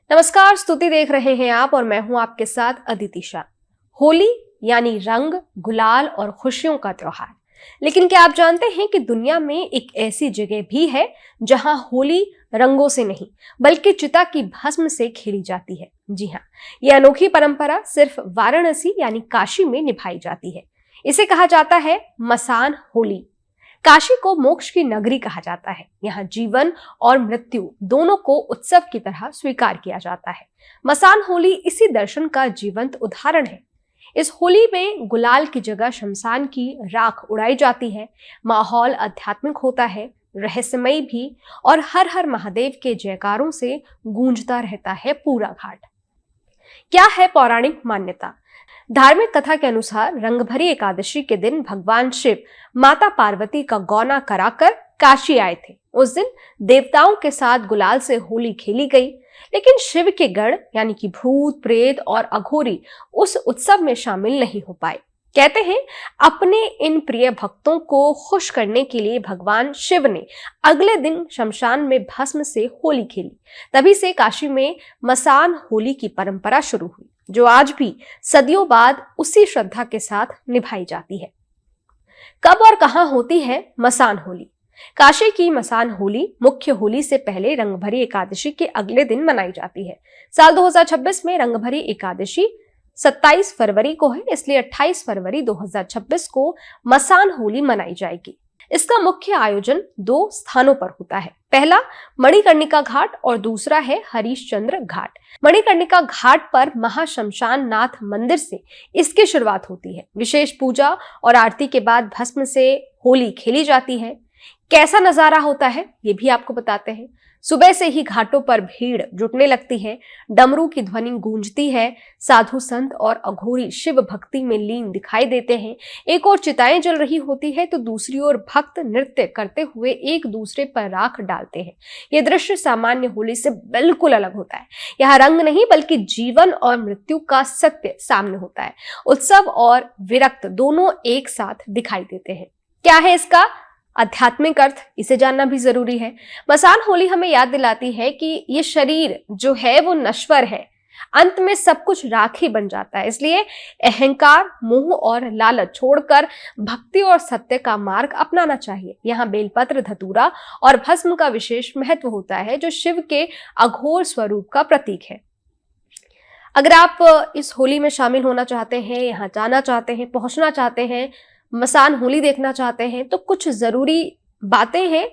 नमस्कार, स्तुति देख रहे हैं आप और मैं हूं आपके साथ अदिति शाह। होली यानी रंग, गुलाल और खुशियों का त्योहार। लेकिन क्या आप जानते हैं कि दुनिया में एक ऐसी जगह भी है जहां होली रंगों से नहीं बल्कि चिता की भस्म से खेली जाती है। जी हाँ, यह अनोखी परंपरा सिर्फ वाराणसी यानी काशी में निभाई जाती है। इसे कहा जाता है मसान होली। काशी को मोक्ष की नगरी कहा जाता है। यहाँ जीवन और मृत्यु दोनों को उत्सव की तरह स्वीकार किया जाता है। मसान होली इसी दर्शन का जीवंत उदाहरण है। इस होली में गुलाल की जगह शमशान की राख उड़ाई जाती है। माहौल आध्यात्मिक होता है, रहस्यमयी भी, और हर हर महादेव के जयकारों से गूंजता रहता है पूरा घाट। क्या है पौराणिक मान्यता? धार्मिक कथा के अनुसार रंगभरी एकादशी के दिन भगवान शिव माता पार्वती का गौना कराकर काशी आए थे। उस दिन देवताओं के साथ गुलाल से होली खेली गई, लेकिन शिव के गण यानी कि भूत, प्रेत और अघोरी उस उत्सव में शामिल नहीं हो पाए। कहते हैं अपने इन प्रिय भक्तों को खुश करने के लिए भगवान शिव ने अगले दिन शमशान में भस्म से होली खेली। तभी से काशी में मसान होली की परंपरा शुरू हुई, जो आज भी सदियों बाद उसी श्रद्धा के साथ निभाई जाती है। कब और कहां होती है मसान होली? काशी की मसान होली मुख्य होली से पहले रंगभरी एकादशी के अगले दिन मनाई जाती है। साल 2026 में रंगभरी एकादशी 27 फरवरी को है, इसलिए 28 फरवरी 2026 को मसान होली मनाई जाएगी। इसका मुख्य आयोजन 2 स्थानों पर होता है। पहला मणिकर्णिका घाट और दूसरा है हरिश्चंद्र घाट। मणिकर्णिका घाट पर महाशमशान नाथ मंदिर से इसकी शुरुआत होती है। विशेष पूजा और आरती के बाद भस्म से होली खेली जाती है। कैसा नजारा होता है ये भी आपको बताते हैं। सुबह से ही घाटों पर भीड़ जुटने लगती है, डमरू की ध्वनि गूंजती है, साधु संत और अघोरी शिव भक्ति में लीन दिखाई देते हैं। एक ओर चिताएं जल रही होती है तो दूसरी ओर भक्त नृत्य करते हुए एक दूसरे पर राख डालते हैं। यह दृश्य सामान्य होली से बिल्कुल अलग होता है। यहाँ रंग नहीं बल्कि जीवन और मृत्यु का सत्य सामने होता है। उत्सव और विरक्त दोनों एक साथ दिखाई देते हैं। क्या है इसका आध्यात्मिक अर्थ, इसे जानना भी जरूरी है। मसान होली हमें याद दिलाती है कि ये शरीर जो है वो नश्वर है, अंत में सब कुछ राख ही बन जाता है। इसलिए अहंकार, मोह और लालच छोड़कर भक्ति और सत्य का मार्ग अपनाना चाहिए। यहाँ बेलपत्र, धतूरा और भस्म का विशेष महत्व होता है, जो शिव के अघोर स्वरूप का प्रतीक है। अगर आप इस होली में शामिल होना चाहते हैं, यहाँ जाना चाहते हैं, पहुंचना चाहते हैं, मसान होली देखना चाहते हैं, तो कुछ जरूरी बातें हैं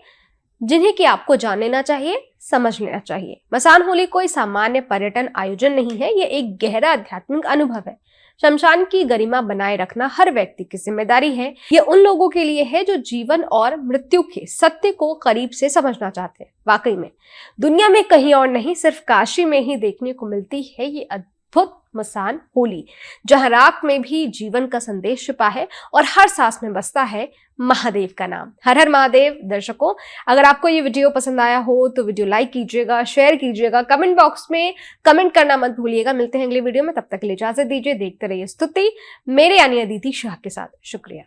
जिन्हें कि आपको जान लेना चाहिए, समझ लेना चाहिए। मसान होली कोई सामान्य पर्यटन आयोजन नहीं है, यह एक गहरा आध्यात्मिक अनुभव है। शमशान की गरिमा बनाए रखना हर व्यक्ति की जिम्मेदारी है। यह उन लोगों के लिए है जो जीवन और मृत्यु के सत्य को करीब से समझना चाहते हैं। वाकई में दुनिया में कहीं और नहीं, सिर्फ काशी में ही देखने को मिलती है ये अद्भुत मसान होली, जहां राख में भी जीवन का संदेश छुपा है और हर सांस में बसता है महादेव का नाम। हर हर महादेव। दर्शकों, अगर आपको ये वीडियो पसंद आया हो तो वीडियो लाइक कीजिएगा, शेयर कीजिएगा, कमेंट बॉक्स में कमेंट करना मत भूलिएगा। मिलते हैं अगले वीडियो में, तब तक के लिए इजाजत दीजिए। देखते रहिए स्तुति, मेरे यानी अदिति शाह के साथ। शुक्रिया।